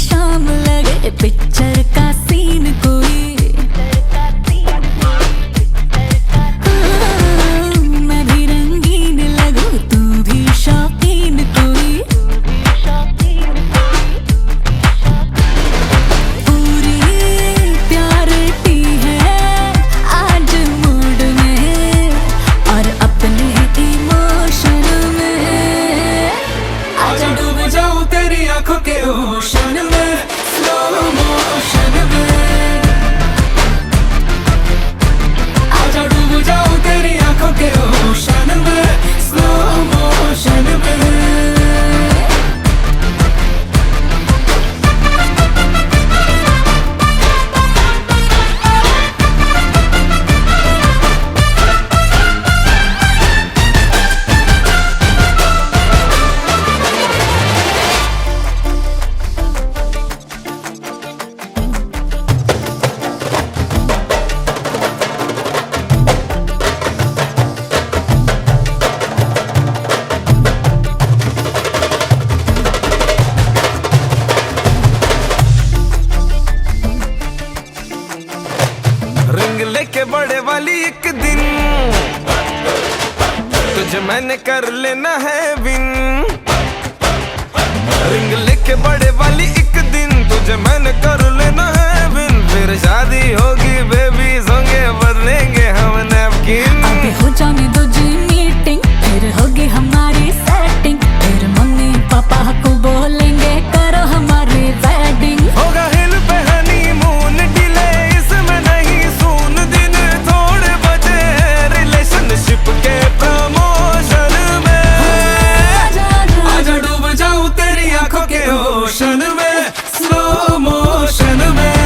शाम लगे पिक्चर का सीन कोई। मैं भी रंगीन लगूं तू भी शौकीन कोई। पूरी प्यारिटी है आज मूड में और अपने इमोशन में। आजा डूब जाऊं तेरी आंखों के ओशन में, स्लो मोशन में। आजा डूब जाऊं तेरी आंखों के ओशन में, स्लो मोशन में। लेके बड़े वाली एक दिन तुझे मैंने कर लेना है विन। रिंग लेके बड़े वाली एक दिन तुझे मैंने कर लेना है विन। फिर शादी होगी बेबी होंगे बदलेंगे हम नैपकिन। अभी हो जाने दो जी मीटिंग फिर होगी हमारी सेटिंग। फिर मम्मी पापा को बोलेंगे करो हमारी वेडिंग। होगा हिल पे हनीमून डिले इसमें नहीं सून। दिन थोड़े बचे रिलेशनशिप के प्रमोशन में। आजा डूब जाऊं तेरी आंखों के ओशन में, स्लो मोशन में।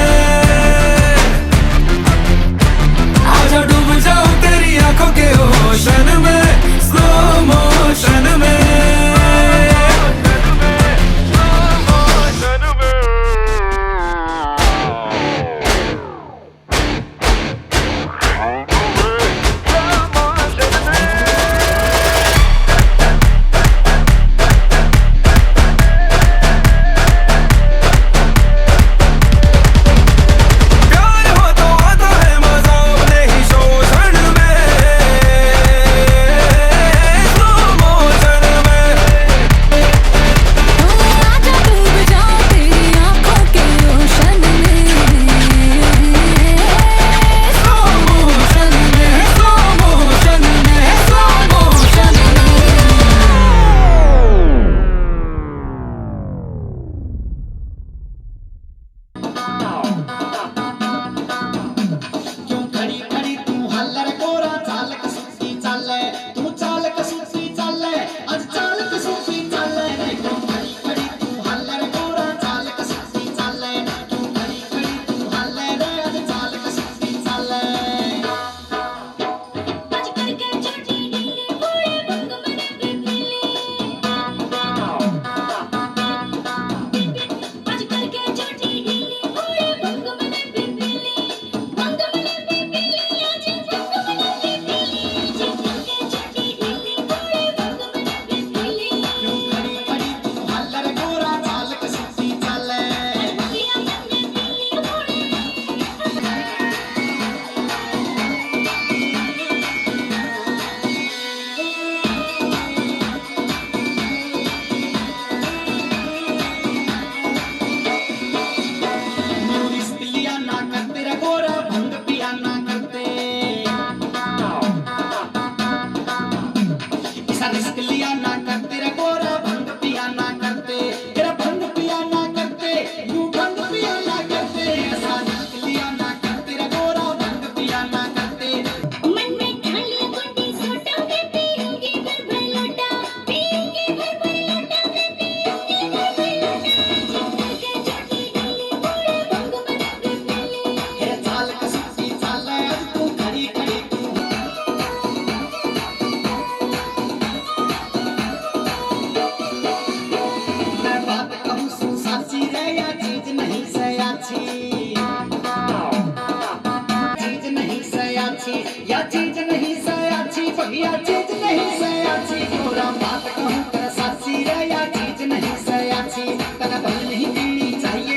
आजा डूब जाऊं तेरी आंखों के ओशन में, स्लो मोशन में। या चीज नहीं सयाची बढ़िया चीज नहीं सयाची पूरा बात कहूँ कर साची रे या चीज नहीं सयाची तना बल नहीं पीनी चाहिए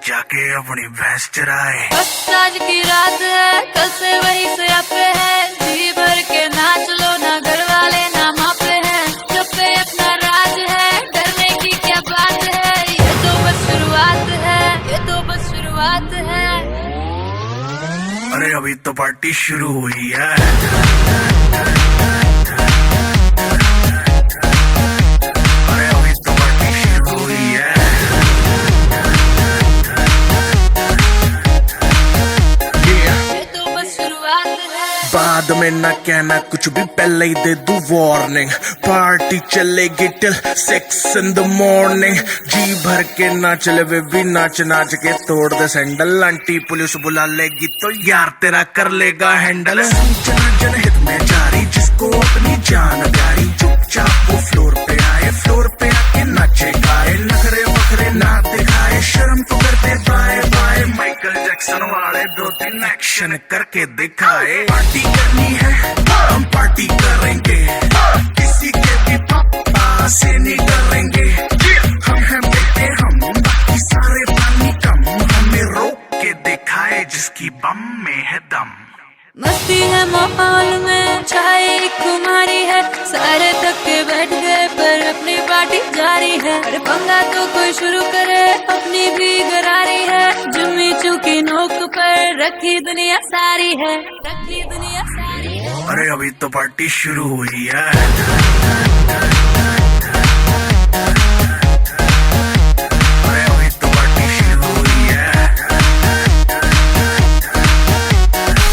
जाके अपनी भैंस चराए। बस आज की रात है, कल से वही से आपे है, जी भर के नाच लो ना, घर वाले ना मापे हैं, जब पे अपना राज है, डरने की क्या बात है, ये तो बस शुरुआत है, ये तो बस शुरुआत है। अरे अभी तो पार्टी शुरू हुई है। अरे अभी तो पार्टी शुरू हुई है। ये तो बस शुरुआत है। बाद में ना कहना कुछ भी, पहले ही दे दूं वार्निंग। पार्टी चलेगी टिल 6 in the morning। जी भर के नाच ले बेबी, नाच नाच के तोड़ दे सैंडल। आंटी पुलिस बुला लेगी तो यार तेरा कर लेगा हैंडल। जनहित में जारी, जिसको अपनी जान प्यारी, चुपचाप वो फ्लोर पे आए, फ्लोर पे आके नाचे गाए, नखरे वखरे ना दिखाए, शर्म तो करते बाय बाय। माइकल जैक्सन वाले 2-3 एक्शन करके दिखाए। पार्टी करनी है हम पार्टी करेंगे, किसी के भी पापा से नहीं डरेंगे। हम हैं बेटे हम, बाकी सारे पानी कम, हमें रोक के दिखाए जिसकी बम में है दम। मस्ती है माहौल में, छाई खुमारी है, सारे थक के बैठ गए पर अपनी पार्टी जारी है। अरे पंगा तो कोई शुरू करे, अपनी भी गरारी है, जुम्मी चूकी नोक पर रखी दुनिया सारी है, रखी दुनिया सारी है। अरे अभी तो पार्टी शुरू हुई है। अरे अभी तो पार्टी शुरू हुई है।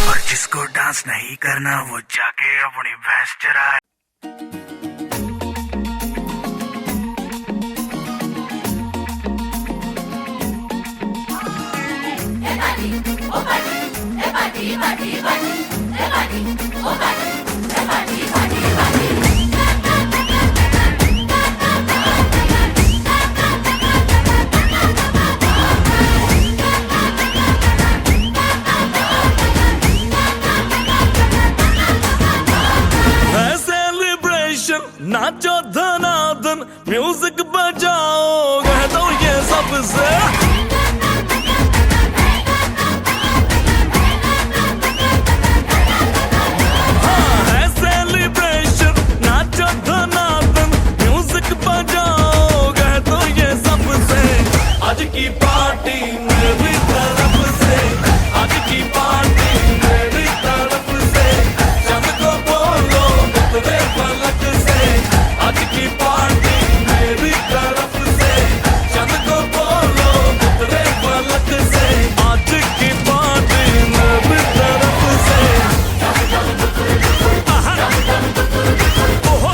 और जिसको डांस नहीं करना वो जाके अपनी भैंस चराए। नाचो धनाधन, म्यूजिक बजाओ, कह दो ये सबसे। हाँ है सेलिब्रेशन, नाचो धनाधन, म्यूजिक बजाओ, कह दो ये सबसे। आज की पार्टी मेरी तरफ से, आज की पार्टी मेरी तरफ से, सबको बोलो तेरे पलक से। आज की पार्टी मेरी तरफ से, सबको बोलो तेरे पलक से। आज की पार्टी मेरी तरफ से। आहा ओहो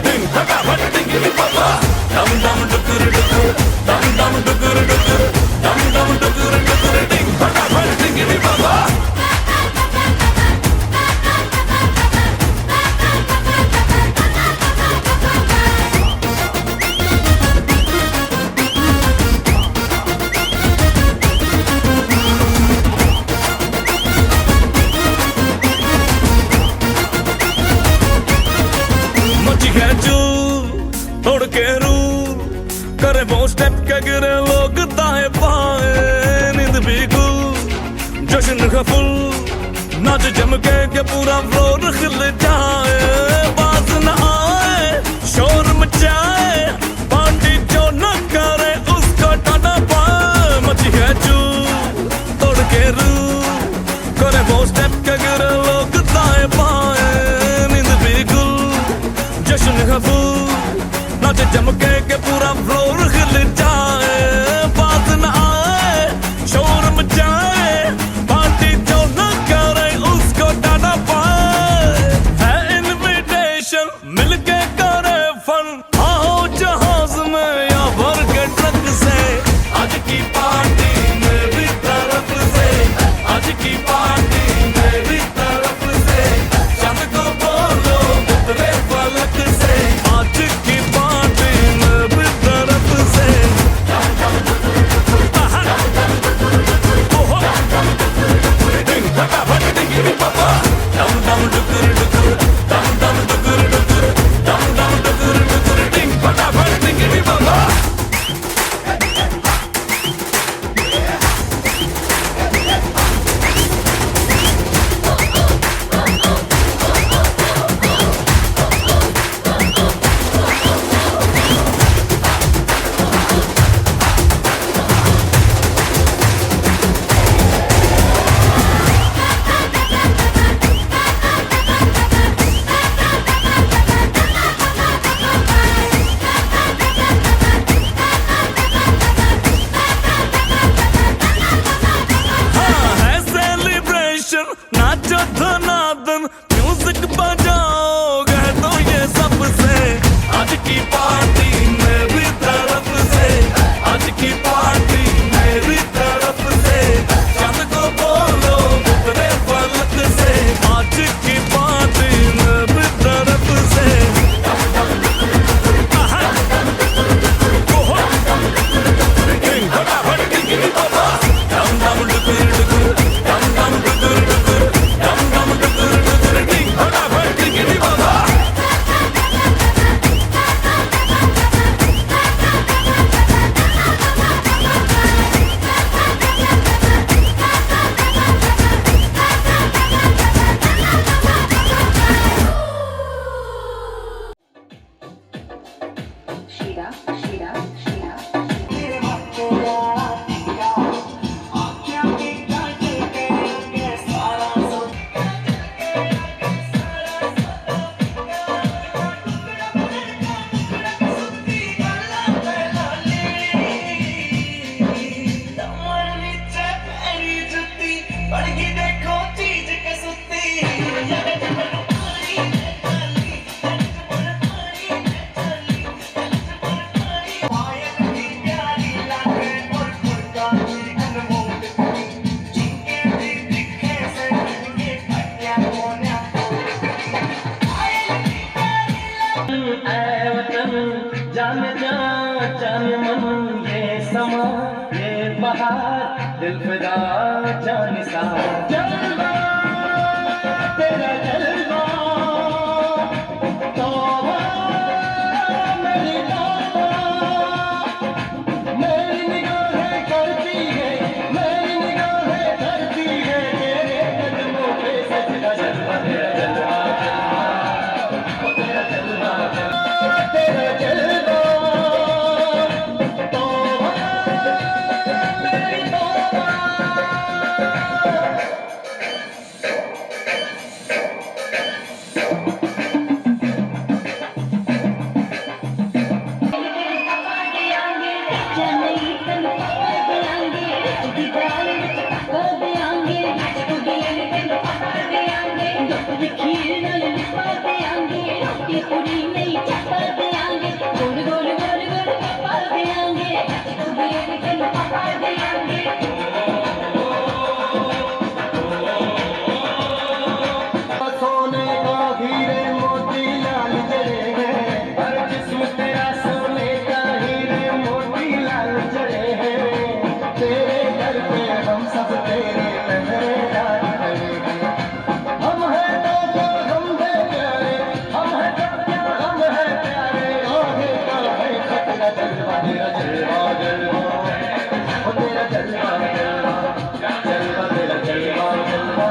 डिंग भगा भट डिंग बाबा, डम डम डुकुर डुकुर, डम डम डुकुर डुकुर, डम डम डुकुर डुकुर, डिंग भगा भट डिंग बाबा। मची है चूर तोड़ के रूर, करे वो स्टेप के गिरे लोग दाएं बाएं। नींद भी गुल, जश्न का फुल, नाच जम के पूरा फ्लोर खिल जाए। बाज न आए, शोर मचाए, पार्टी जो न करे उसको टाटा पाए। मची है चूर तोड़ के रूर, करे वो स्टेप के गिरे लोग दाएं बाएं। नींद भी गुल, जश्न का फूल, नाच जमके के पूरा फ्लोर खिल जाए। बात न आए, शोर मचाए, पार्टी जो न करे उसको टाटा पाए। है इनविटेशन मिलके करे फन, आओ जहाँ जान मन ये समा ये बहार दिल फिदा जान सा जलवा तेरा जलवा तौबा मेरी तौबा मेरी निगाहें करती है मेरी निगाहें करती है तेरे कदमों पे सजदा जलवा तेरा जलवा जलवा तेरा जलवा जलवा तेरा जलवा तौबा मेरी तौबा सोने का हीरे मोती लाल जड़े हैं हर जिस्म तेरा सोने का हीरे मोती लाल जड़े हैं तेरे घर पे हम सब तेरे लहरेदार खड़े हैं हम हैं तो हम हैं प्यारे हम हैं तो क्या हम हैं प्यारे आगे का है खतरा जलवा तेरा जलवा जलवा ओ तेरा जलवा जलवा जलवा तेरा जलवा जलवा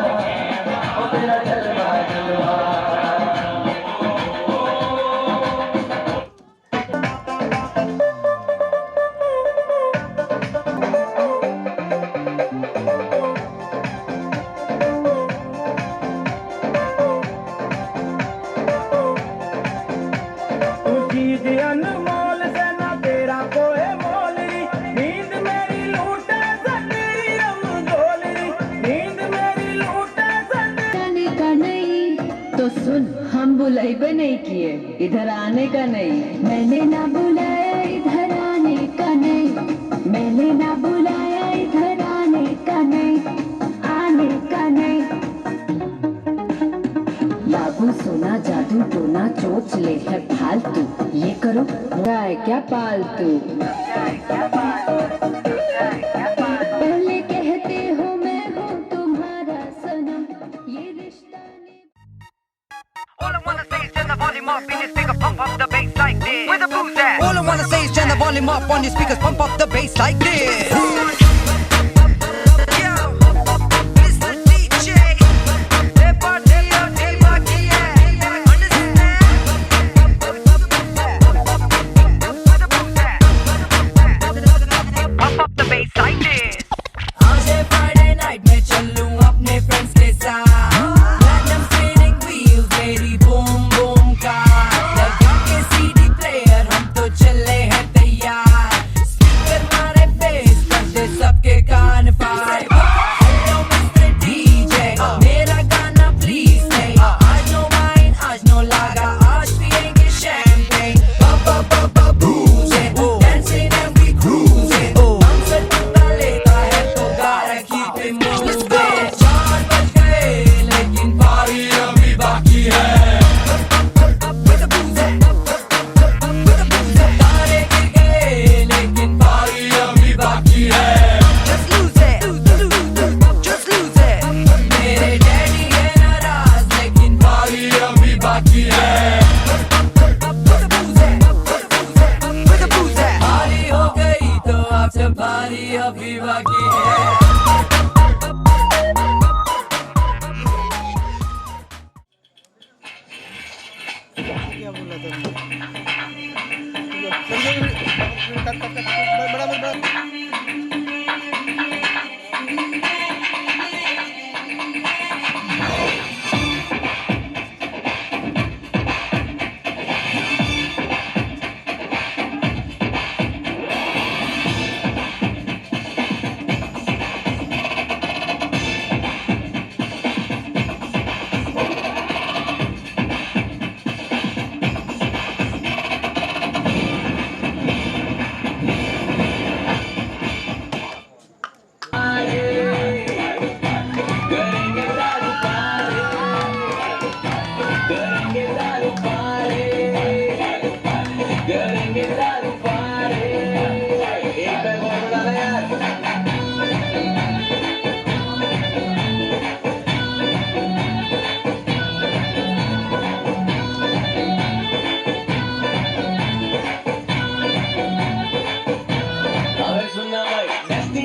ओ तेरा जलवा जलवा चीज अनमोल से ना तेरा कोई मोल री नींद मेरी लूटे सतेरी रमजोल री नींद मेरी लूटे सतेरी आने का नहीं तो सुन हम बुलाइबे नहीं किए इधर आने का नहीं मैंने ना बुलाया इधर आने का नहीं मैंने ना बुलाया इधर आने का नहीं बाबू सोना जादू टोना चोच ले है फालतू ये करो मेरा है क्या पालतू पहले कहते हो मैं हूँ तुम्हारा सनम ये रिश्ता नहीं All I wanna say is turn the volume up in your speaker, pump up the bass like this. Where the blues at? All I wanna say is turn the volume up on your speakers, pump up the bass like this. Yo, Mr. DJ, hey party up, hey party yeah. Understand? Where the blues at? Pump up the bass like this. आज है Friday night मैं चलूं अपने friends के साथ Platinum spinning wheels मेरी boom boom car लगा के CD player हम तो चले हैं तैयार Speaker मारे bass कर दे सबके कान फाड़ Hello Mr. DJ मेरा गाना please play आज no wine आज no lager आज पिएंगे champagne ba ba ba ba boozing dancing and we cruising हम से पता लेता है तो gotta keep it moving 4 बज गए लेकिन पारी अभी बाकी है Where the booze at? Where the booze at? तारे गिर गए लेकिन पारी अभी बाकी है Just lose it, just lose it. मेरे डैडी है नाराज लेकिन पारी अभी बाकी है Where the booze at? Where the booze at? पारी हो गई तो अब से पारी अभी बाकी है क्या बोला था बड़ा बड़ा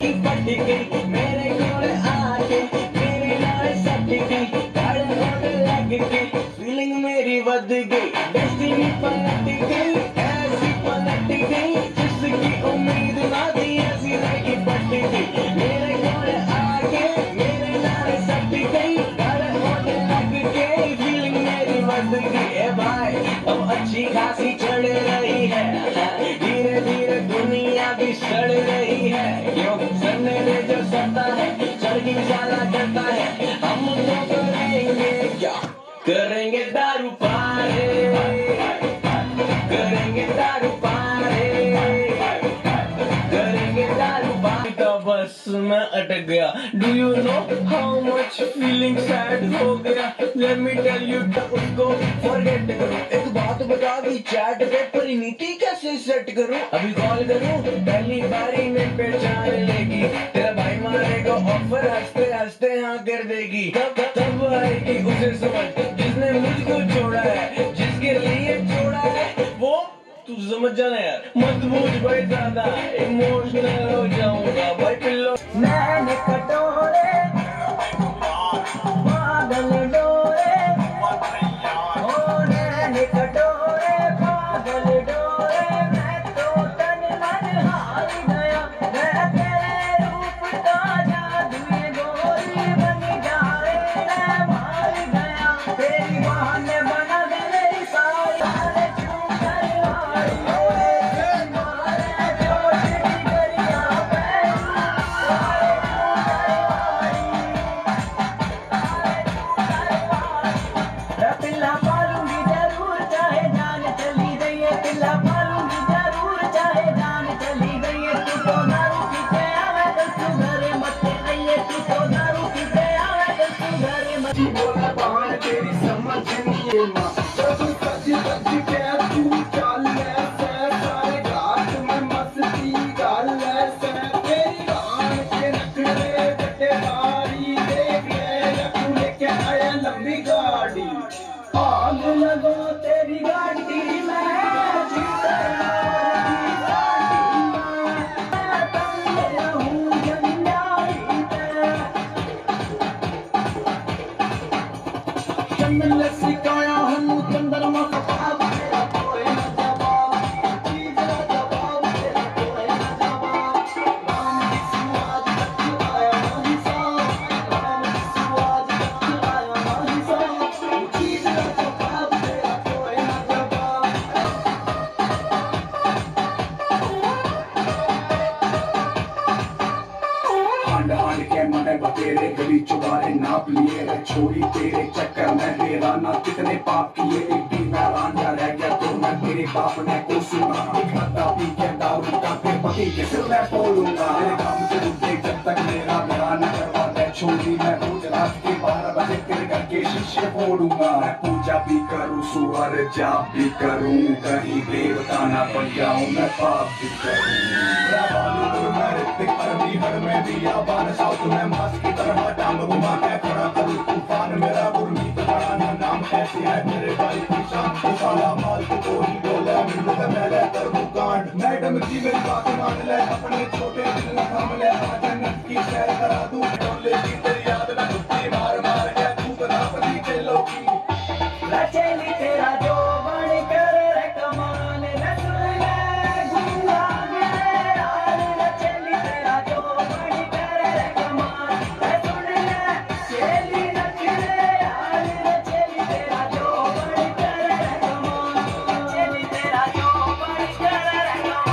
की पट गई मेरे कोल आके मेरे नाल सट गई गल होने लग गई फीलिंग मेरी वध गई डेस्टिनी पलट गई ऐसी पलट गई जिसकी उम्मीद ना थी ऐसी लगी पट गई मेरे कोल आके मेरे नाल सट गई गल होने लग गई फीलिंग मेरी वध गई ए भाई अब अच्छी खासी चढ़ रही है धीरे धीरे दुनिया भी सड़ रही है क्यों सड़ने में जो सड़ता है चढ़ की ज्यादा डरता है हम तो करेंगे क्या करेंगे दारू पारे करेंगे दारू पारे करेंगे दारू पारे तो बस मैं अटक गया do you know how much feeling sad हो गया लेट मी टेल यू उसको फॉरगेट करो एक बात बता दी चैट पे परिणीति कैसे सेट करूं अभी कॉल करूं पहली बारी में पहचान लेगी तेरा भाई मारेगा ऑफर हंसते हंसते हाँ कर देगी तब आएगी उसे समझ जिसने मुझको छोड़ा है जिसके लिए छोड़ा है वो तू समझ जाना यार मत पूछ भाई ज्यादा इमोशनल हो जाऊंगा भाई पिल्लो मैंने कटोरे पागल डोरे ओ नैने कटोरे पागल डोरे मैं तो तन मन हार गया मैं तेरे रूप का जादू ये गोरी बन जाए मैं मार गया तेरी बहाने बना दे मेरी सारी चूक कर हारी मारे चोट की गरिया पे पिल्ला पालूंगी जरूर चाहे जान चली गई है पिल्ला पालूंगी जरूर चाहे जान चली गई है तू तो दारू पीते आवे कल तू घरे मत आइए तू तो दारू पीते आवे कल तू घरे मत बोला बहार तेरी समझ नहीं है माँ जब सच सच के तू चल ऐसे सारे घाट में मस्ती गाल ऐसे तेरी गान के नखरे बटे भारी देख ले लखू लेके आया लंबी गाड़ी आग लगो तेरी गाड़ी में जीता की गाड़ी मैं तंग हूँ जंजाली पे चंदन ले सिखाया हनु चंद्रमा का भाव तेरा कोई न जवाब चीज ना जवाब तेरा कोई न जवाब राम की सुआज तक आया नहीं साहब राम की सुआज तक आया नहीं साहब चीज ना जवाब तेरा कोई न जवाब हांड हांड के मने बतेरे गली चुबारे नाप लिए रे छोरी तेरे चक्कर में हेराना कितने पाप किए एक भी मैं रांझा रह गया तो मैं तेरे बाप ने को सुना खाता पी के दारू का फिर पति के सिर मैं बोलूंगा मेरे काम से रुके जब तक मेरा मेरा न करवा दे छोरी मैं रोज रात के 12 बजे तेरे घर के शीशे फोड़ूंगा मैं पूजा भी करूँ सुअर जाप भी करूँ कहीं देवता ना बन जाऊँ मैं पाप भी करूँ मैं ऋतिक अरबी हर में दिया बार साउथ में मास की तरह टांग घुमा के खड़ा करूँ तूफान मेरा गुरमीत बड़ा ना नाम ऐसी है मेरे भाई की शान साला माल को कोई डोला मिल के मैं ले कर कांड मैडम जी मेरी बात मान ले अपने छोटे दिल न थाम ले आज जन्नत की सैर करा दूं डोले की तेरी याद में कुत्ती मार मार के तू बना पति के लोकी रचेली तेरा जो बन कर रे कमान रसूल गुंगा मेरा रचेली तेरा जो बन कर रे कमान रसूल चेली नखरे यार रचेली तेरा जो बन कर रे कमान रचेली तेरा जो बन कर रे कमान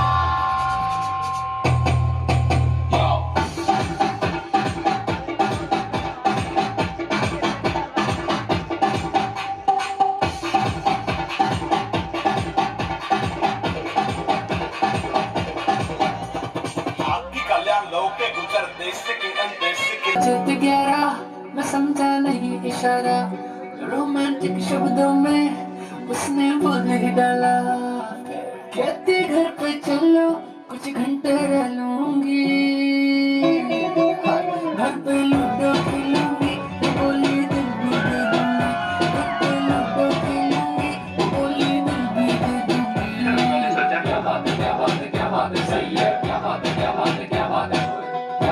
आपकी कल्याण लोक के गुजर देश से किरण देश से जुट गया मैं समझा नहीं इशारा रोमांटिक शब्दों में उसने बोल नहीं डाला कहते घर पे चलो कुछ घंटे रह लूंगी घर पे लूडो खेलूंगी बोली दिल भी दे दूंगी घर पे लूडो खेलूंगी बोली दिल भी दे दूंगी क्या बात है सही है क्या बात है क्या बात है क्या बात है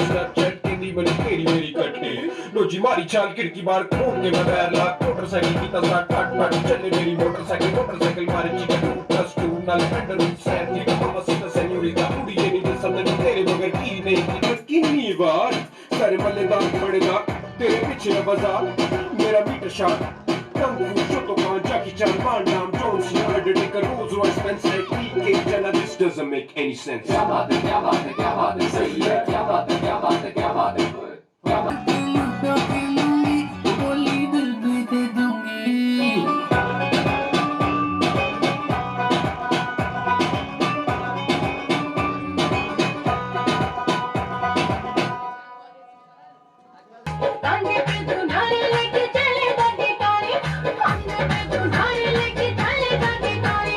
स्नैपचैट की नी बनी तेरी मेरी कट्टी लोजी मारी चाल खिड़की बार खोल के मैं बैर लाख मोटरसाइकिल की तस्ला काट काट चले मेरी मोटरसाइकिल मारे चिकन प्लस टू नाल पेंडर सैन की मामा सीता सेन्यूरिटा उड़ी ये नहीं समझ तेरे बगैर की नहीं कितनी बार सारे मल्लेदार बड़ेदार तेरे पीछे है बाजार मेरा metre shot Kung Fu, Shotokan, Jackie Chan, Van Damme, John Cena, Undertaker, Rolls Royce, Benz, Lee, Jenna, this doesn't make any sense. क्या बात है, सही है, क्या बात है, बोली दिल भी दे दूंगी कांधे पे दुल्हन लेके चले दादी कारी कांधे पे दुल्हन लेके चले दादी कारी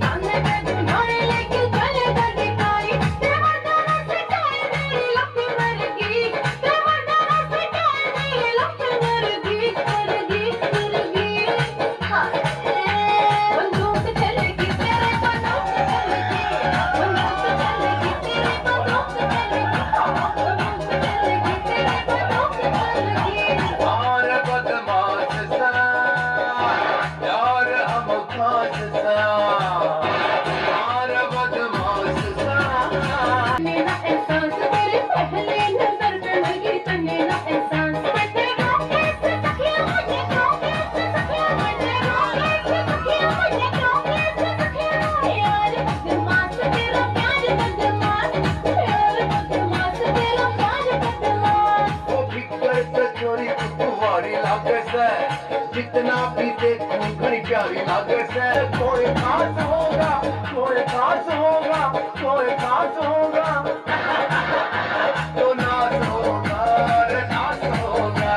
कांधे पे दुल्हन लेके चले दादी कारी देवदाना से चाय मेरी लपी मरगी देवदाना से चाय मेरी लपी मरगी हाय बंदूक चलेगी तेरे बंदूक चलेगी तेरे बंदूक चलेगी और बदमाश सा यार हम खास सा और बदमाश सा मेरा एहसास तेरे पहले नजर पे लगी तने ना एहसास मुझे कैसे सखिया मुझे कैसे सखिया मुझे कैसे सखिया मुझे कैसे सखिया यार बदमाश तेरा प्यार बदमाश यार बदमाश तेरा प्यार बदमाश वो फिकर से चोरी तुम्हारी लागे से जितना भी देखूं घनी प्यारी लागे से कोई खास होगा तो नाच होगा रे नाच होगा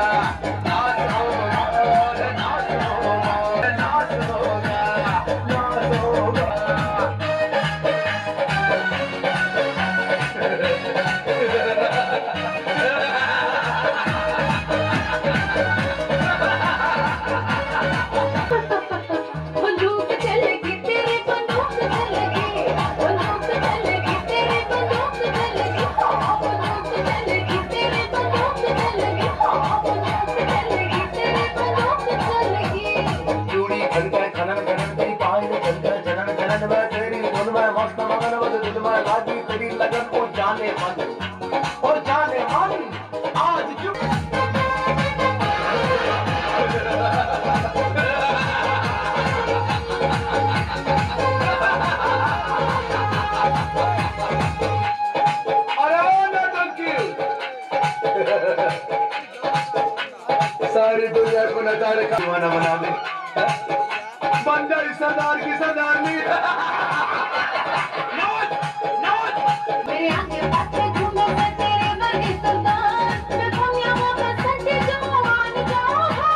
रे नाच होगा बंदूक चलेगी तेरे बंदूक चलेगी बंदूक चलेगी तेरे बंदूक चलेगी बंदूक चलेगी तेरे बंदूक चलेगी बंदूक चलेगी तेरे बंदूक चलेगी चूड़ी खनकर खनन खनन तेरी पायल खनकर जनन जनन में तेरी धुन में मस्त मगन बद दिल में लागी तेरी लगन को जाने मन आज क्यों सारी दुनिया को नजारे का दीवाना बना दे बंदर सरदार की सरदारनी मेरे आगे पाछे घूमे मैं तेरे वर्गी सरदार मैं दुनिया में सच्ची जवान जहां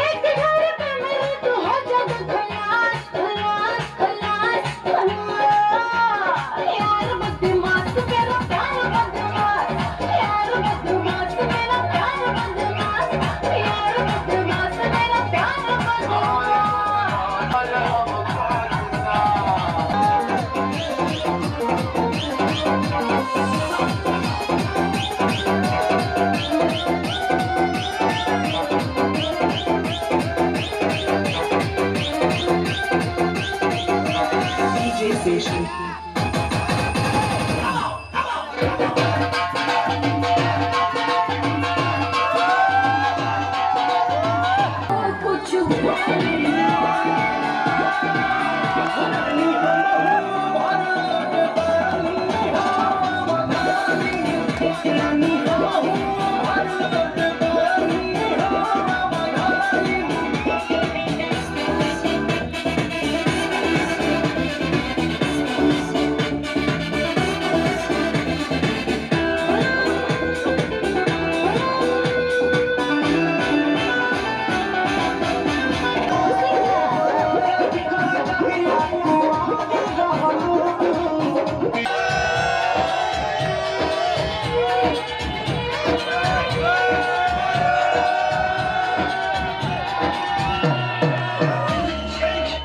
एक घर पे मेरे तू हो जग खलास यार बदमाश तेरा प्यार बदमाश यार बदमाश तेरा प्यार बदमाश यार बदमाश तेरा प्यार बदमाश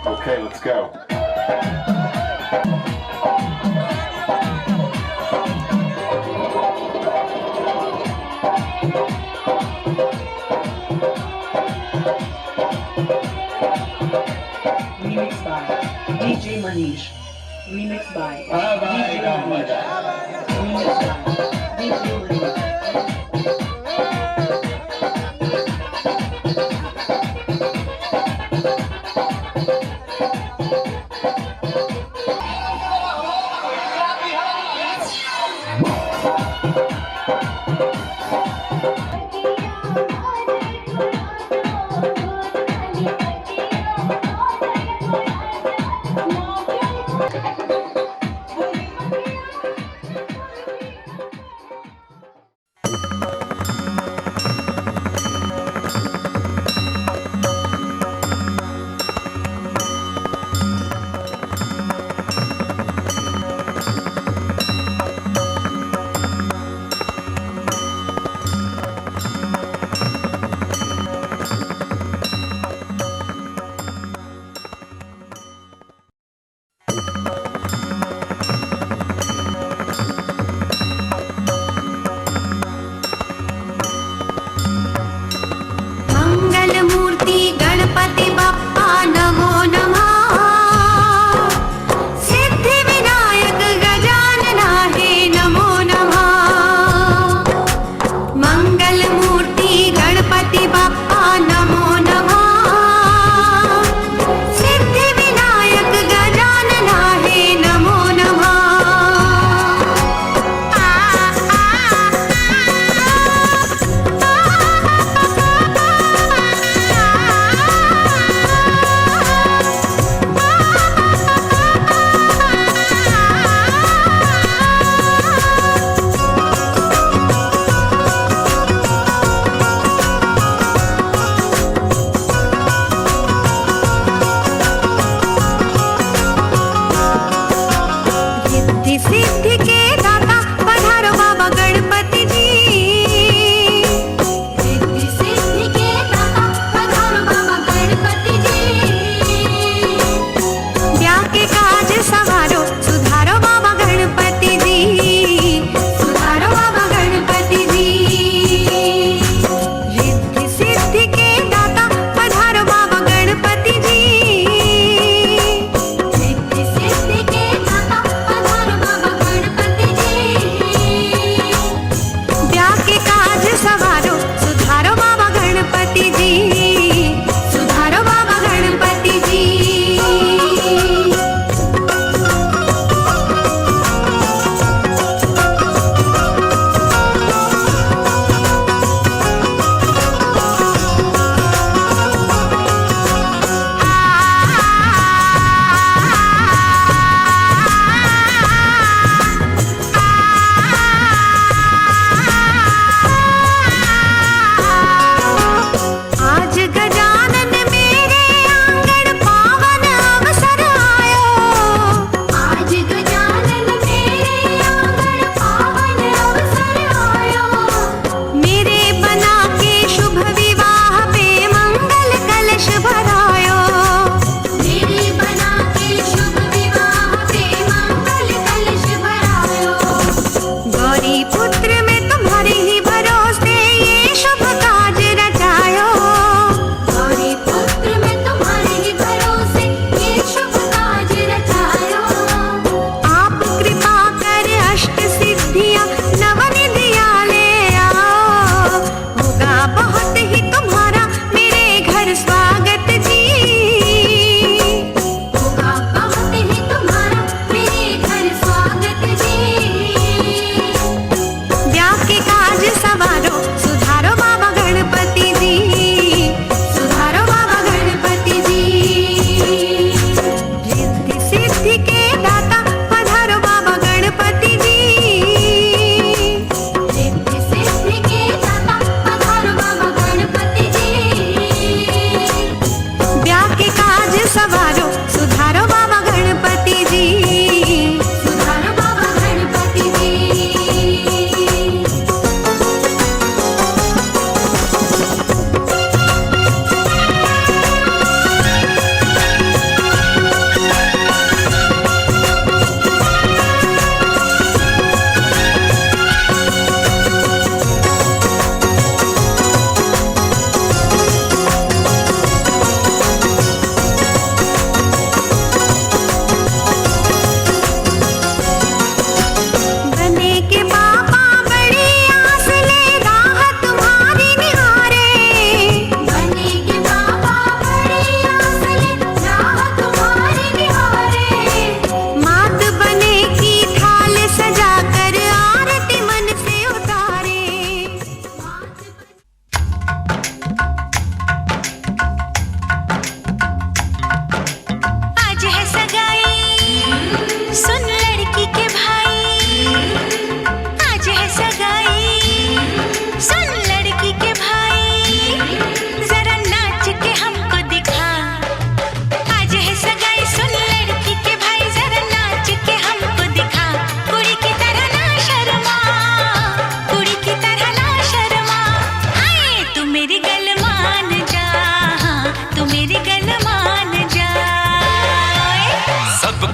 Okay, let's go. Manish. Remixed by DJ Manish. Remixed by DJ Manish.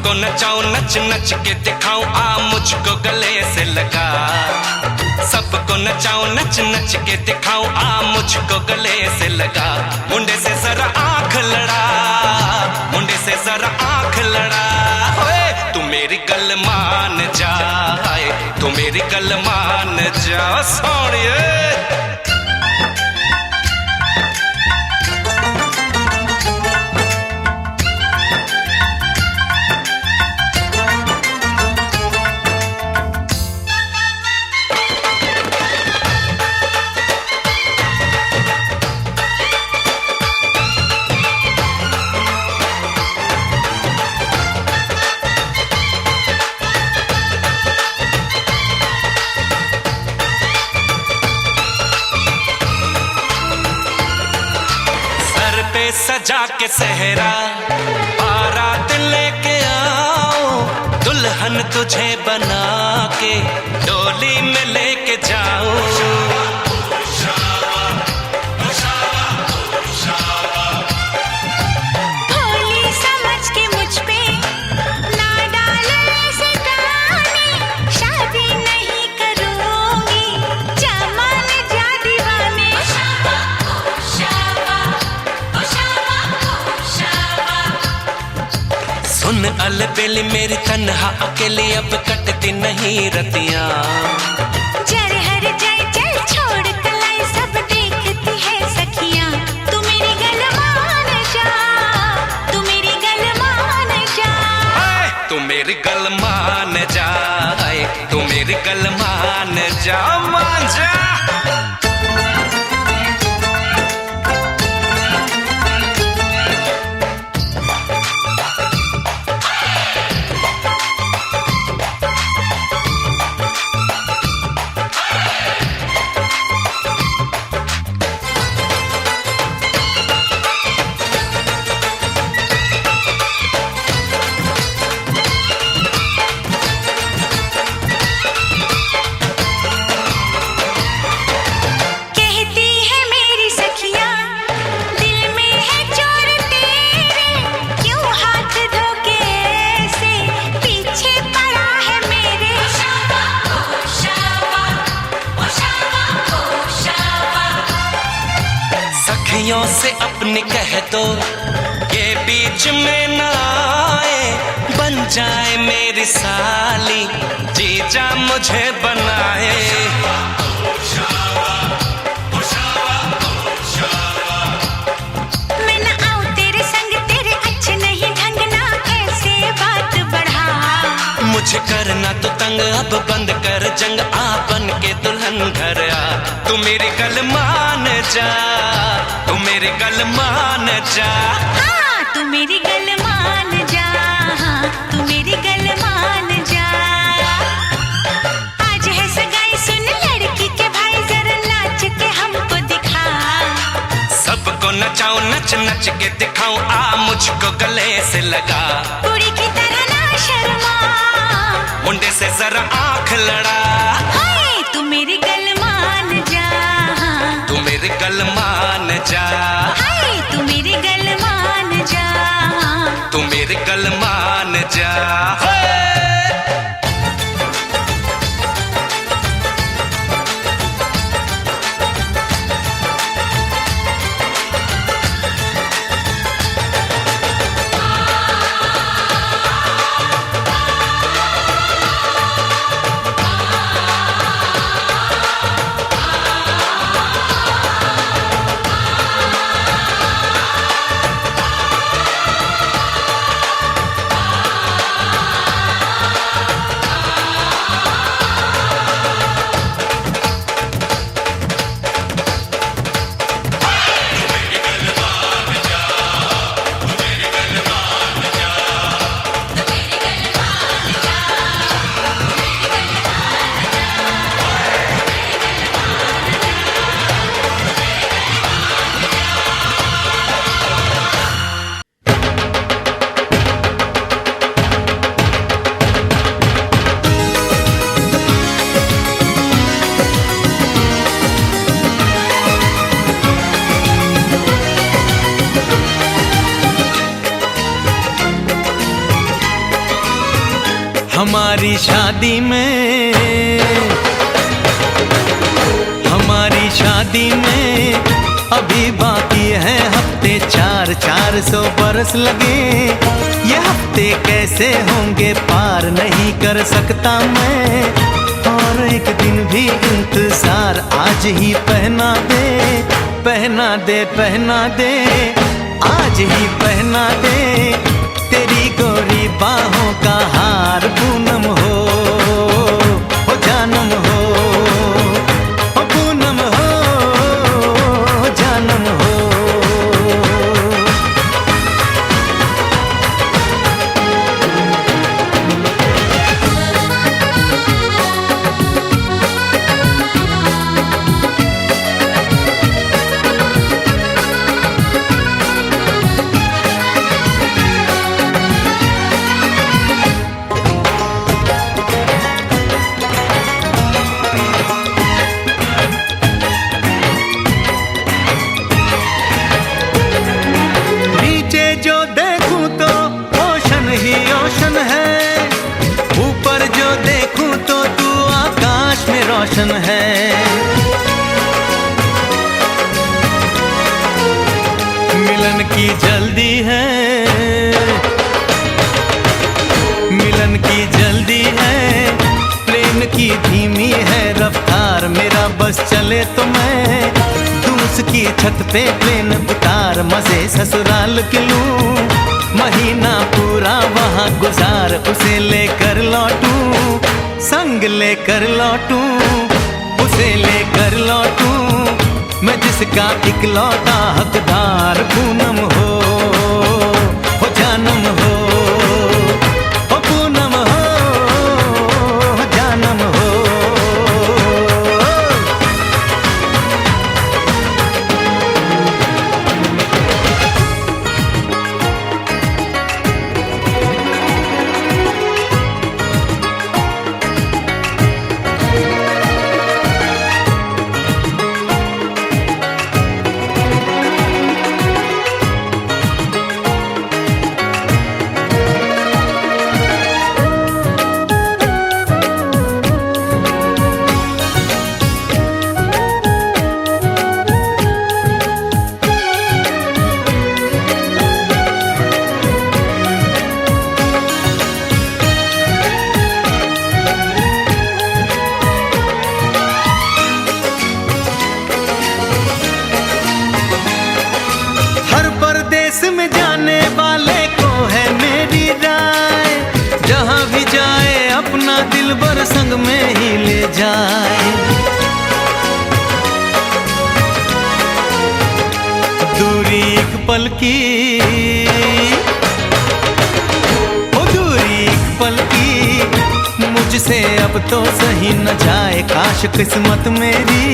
सबको नचाऊं नच नच के दिखाऊं आ मुझको गले से लगा सबको नचाऊं नच नच के दिखाऊं आ मुझको गले से लगा मुंडे से जरा आंख लड़ा मुंडे से जरा आंख लड़ा ओए तू मेरी गल मान जा तू मेरी गल मान जा सोनिए सजा के सहरा बारात लेके आओ दुल्हन तुझे बना के डोली में लेके जाओ भोली समझ के मुझ पे ना डालो ऐसे गाने शादी नहीं करूंगी जमान जा दीवाने सुन अलबेली मेरी तन्हा अकेली अब कटती नहीं रतियां जर हर जाए चल छोड़ कलाई सब देखती है सखियां तू मेरी गल मान जा तू मेरी गल मान जा तू मेरी गल मान जा तू मेरी गल मान जा मान जा से अपनी कह दो ये बीच में ना आए बन जाए मेरी साली जीजा मुझे बनाए मैं ना आऊं तेरे संग तेरे अच्छे नहीं ढंग ना ऐसे बात बढ़ा मुझे करना तो तंग अब बंद कर जंग आ बन के दुल्हन घर आ तू मेरी गल मान जा तू मेरी गल मान जा हाँ तू मेरी गल मान जा तू मेरी गल मान जा आज है सगाई सुन लड़की के भाई जरा नाच के हमको दिखा सबको नचाऊं नच नच के दिखाऊं आ मुझको गले से लगा कुड़ी की तरह ना शर्मा मुंडे से जरा आंख लड़ा हाय तू मेरी गल मान जा तू मेरी गल मान जा हाय तू मेरी गल मान जा तू मेरी गल मान जा हमारी शादी में, हमारी शादी में अभी बाकी है हफ्ते 400 बरस लगे। ये हफ्ते कैसे होंगे पार नहीं कर सकता मैं, और एक दिन भी इंतजार आज ही पहना दे, पहना दे, पहना दे, आज ही पहना दे तेरी गोरी बाहों का हार। पूनम हो जानम हो, पूनम हो जानम हो। रोशन है मिलन की जल्दी है, मिलन की जल्दी है, प्लेन की धीमी है रफ्तार। मेरा बस चले तो मैं दूं उसकी छत पे प्लेन उतार, मजे ससुराल के लूं, महीना पूरा वहाँ गुजार, उसे लेकर लौटूं, संग लेकर लौटूं, उसे लेकर लौटूं, मैं जिसका इकलौता हकदार। पूनम हो जानम हो, पूनम हो जानम हो। में जाने वाले को है मेरी राय, जहां भी जाए अपना दिलबर संग में ही ले जाए। दूरी एक पल की, ओ दूरी एक पल की, मुझसे अब तो सही न जाए। काश किस्मत मेरी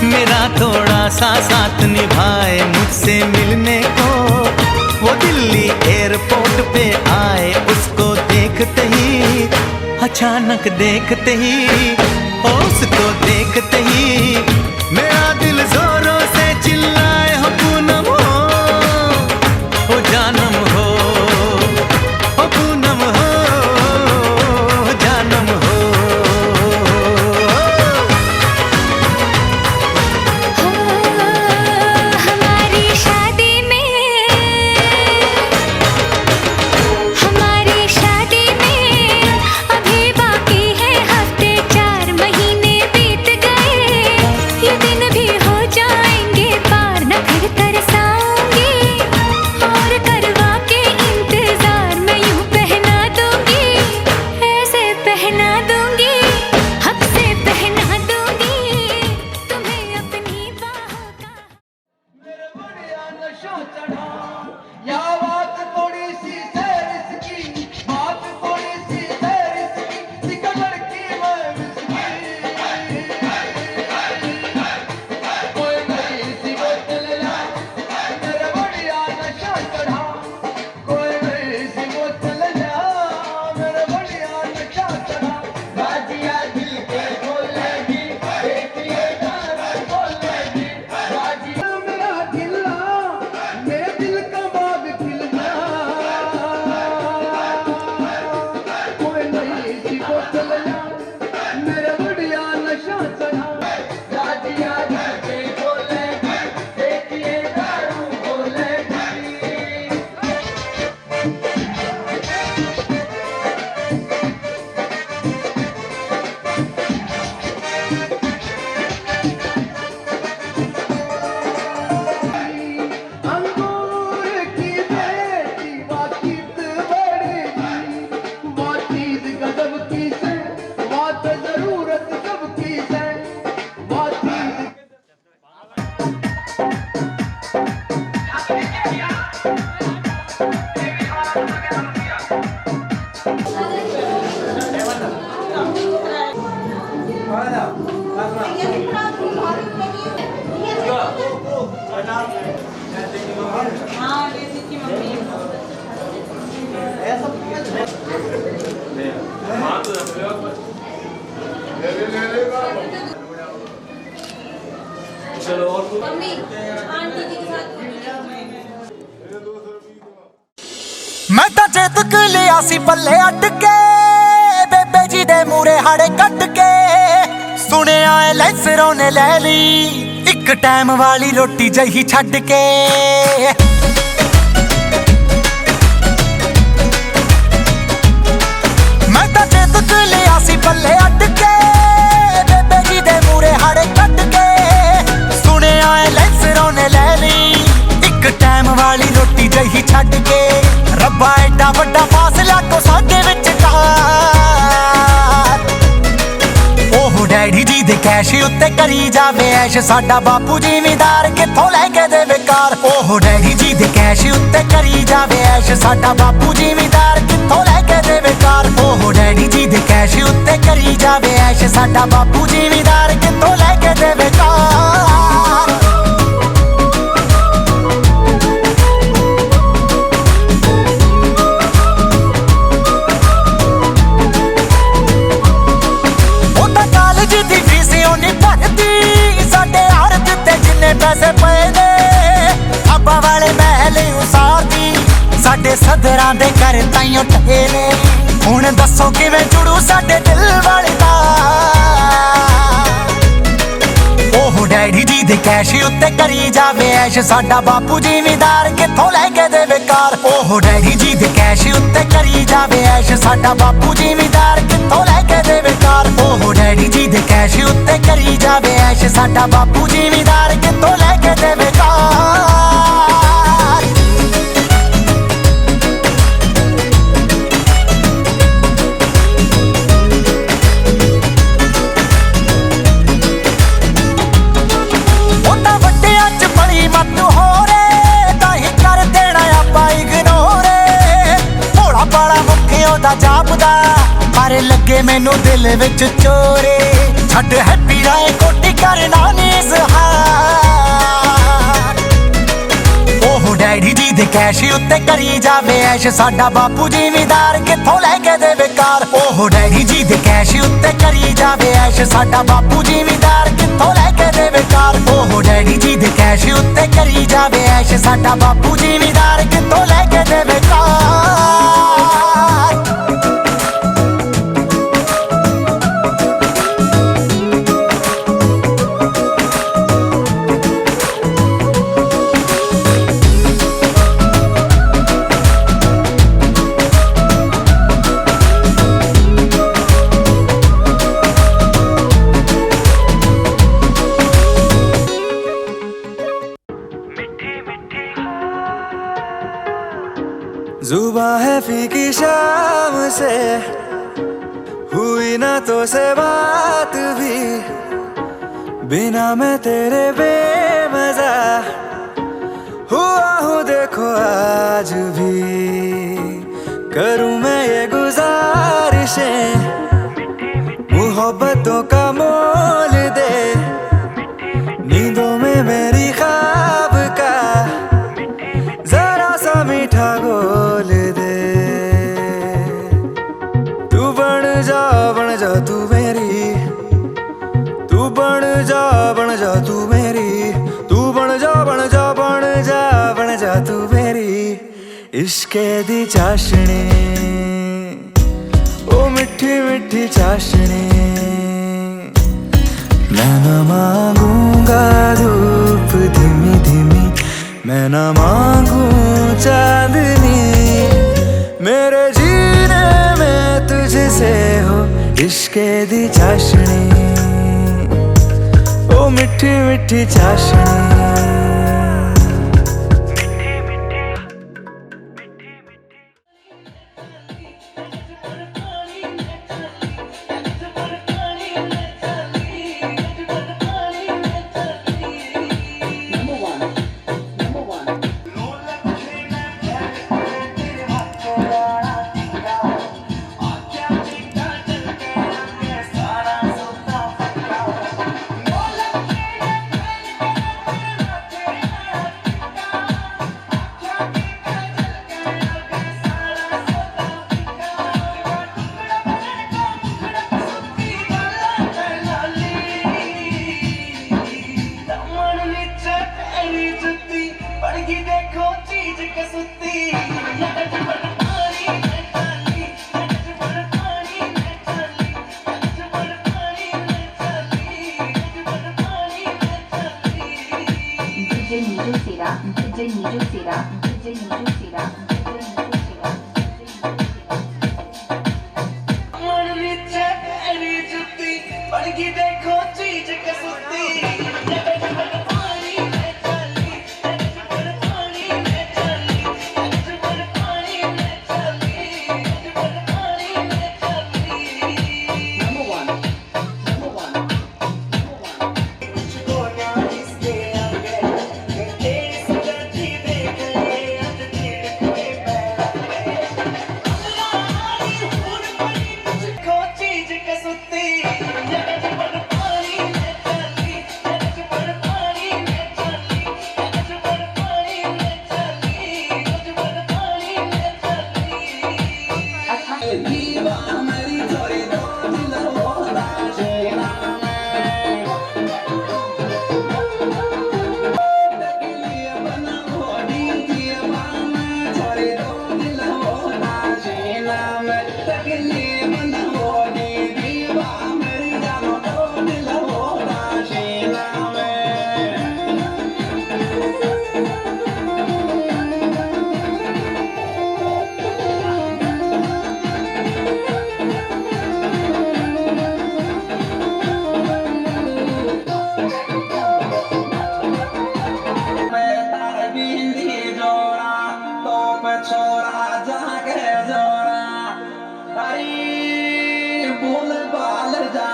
मेरा थोड़ा सा साथ निभाए, मुझसे मिलने को वो दिल्ली एयरपोर्ट पे आए। उसको देखते ही, अचानक देखते ही, उसको देखते ही मेरा दिल जोरों से चिल्लाए, हो पूनम हो जानम हो, पूनम हो जानम हो। हमारी शादी में, हमारी शादी में अभी बाकी है हफ्ते 4 महीने बीत मैं तो चेतक लिया सी पल्ले अट के बेबे जी दे मूरे हाड़े कट के सुने आए लैसरों ने ले ली एक टाइम वाली रोटी जही छड़ के मैं तो चेतक लिया सी पल्ले अट के बेबे जी दे मूरे हाड़े कट के सुने आए लैसरों ने ले ली एक टाइम वाली रोटी जही छड़ के रब्बा एडा वड्डा फासला तो साडे विचकार ओह डैडी जी दे कैश उत्ते करी जावे ऐश साडा बापू जिमीदार कित्थों लैके देवे कार ओह डैडी जी दे कैश उत्ते करी जावे ऐश साडा बापू जिमीदार कित्थों लैके देवे कार ओह डैडी जी दे कैश उत्ते करी जावे ऐश साडा बापू जिमीदार कित्थों लैके देवे कार पैसे पे दे अब्बा वाले महल उसारदी साडे सदरां दे घर ताईं ठेले हुण दसो किवें जुड़ू साडे दिल वाली तार ओह डैडी जी दे कैश उत्ते करी जावे ऐश साडा बापू जिमीदार कित्थों लैके देवे कार ओह डैडी जी दे कैश उत्ते करी जावे ऐश साडा बापू जिमीदार कित्थों लैके देवे कार ओह डैडी जी दे कैश उत्ते करी जावे ऐश साडा बापू जिमीदार कित्थों लैके देवे कार ओटा वड्डियां च बड़ी मत हो रे ताही कर देना आपां इग्नोर भोला भाला मुखे ओदा जापदा पर लगे मैनू दिल विच चोरे छड्ड हैप्पी राय कोटी करना नी सहार ओह डैडी जी दे कैश उत्ते करी जावे ऐश साडा बापू जिमीदार कित्थों लैके देवे कार ओह डैडी जी दे कैश उत्ते करी जावे ऐश साडा बापू जिमीदार कित्थों लैके देवे कार ओह डैडी जी दे कैश उत्ते करी जावे ऐश साडा बापू जिमीदार कित्थों लैके देवे कार जुबां है फीकी शाम से हुई ना तो से बात भी बिना मैं तेरे बेमजा हुआ हूँ देखो आज भी करूँ मैं ये गुजारिशें मोहब्बतों का मोल दे नींदों में मेरी ख्वाब का जरा सा मीठा गोल दे तू बन जा तू मेरी तू बन जा तू मेरी तू बन जा तू मेरी इश्के दी चाशनी ओ मिठी मिठी चाशनी मैं न मांगूंगा धूप धीमी धीमी मैं न मांगू चांदनी मेरे जीने में तुझसे हो इश्के दी चाशनी ओ मिठी मिठी चाशनी देखो चीज कसुती छोरा जाके जोरा अरे बोल बाल जा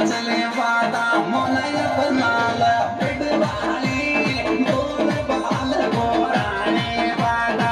चले बाता मन अपनाल बिडवाली बोल बाल बोराने बाता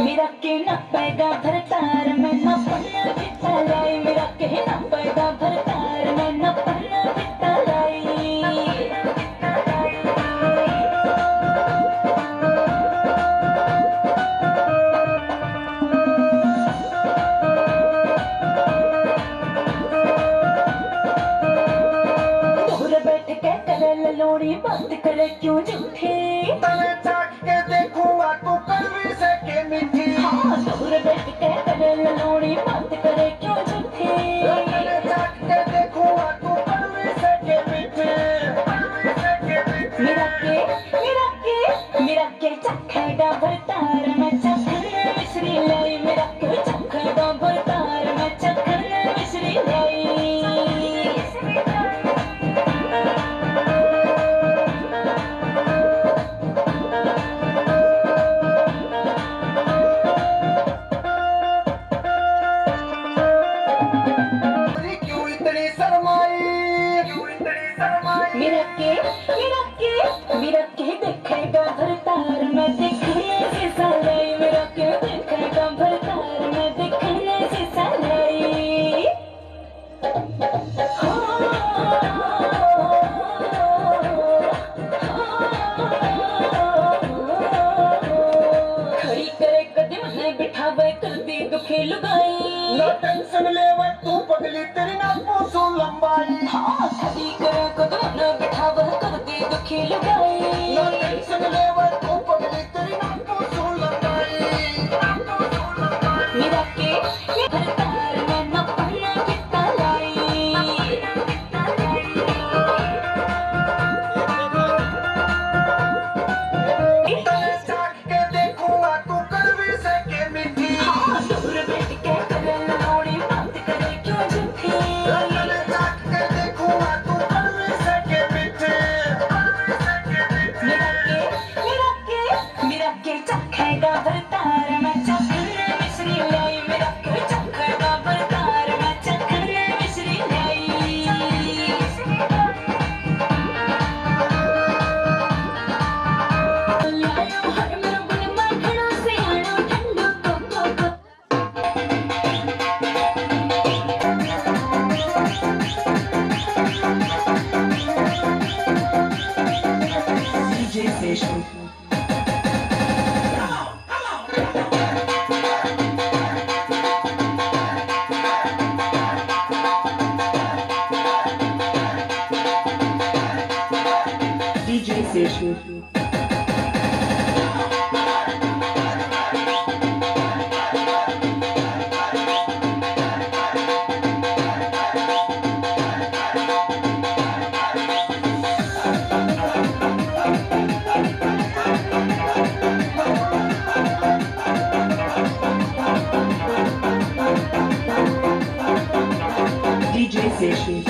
मेरा के न पैदा भरतार मैं न पन्ना बिता लाई मेरा के न पैदा भरतार मैं न पन्ना बिता लाई दूर बैठ के करे ललोड़ी बात करे क्यों झूठी तने चाक के देखूंगा तू कलवी से के मीठी हाँ दूर बैठ के करे ललोड़ी बात करे क्यों झूठी तने चाक के देखूंगा तू कलवी से के मीठी मेरा के चखेगा भरतार मैं चखने मिश्री लाई मेरा के चखेगा भरतार मैं चखने मिश्री लाई मेरा के देखेगा भरतार मैं देखने से सालाई मेरा के देखेगा भरतार मैं देखने से सालाई खड़ी करे कदम ने बिठावे कर दी दुखी लुगाई नो टेंशन ले वै तू पगली तेरी ना पूछू लंबाई हाँ खड़ी करे कदम न बिठाव कर दे दुखी लगाई नो टेंशन ले वै तू पगली तेरी ना पूछू लंबाई मेरा के ये भरतार में न पन्ना कितना लाई तने चाक के देखूंगा तू कड़वी से के मीठी हाँ दूर बैठ के करे लड़ोड़ी बात करे क्यों झूठी तने चाक के देखूंगा तू कड़वी से के मीठी मेरा के चखेगा भरतार में चखने मिश्री लाई मेरा के चखेगा भरतार में चखने मिश्री लाई लायो हर मेरा बुल मखना से आना ठंडो को DJ Session. DJ Session. DJ Session.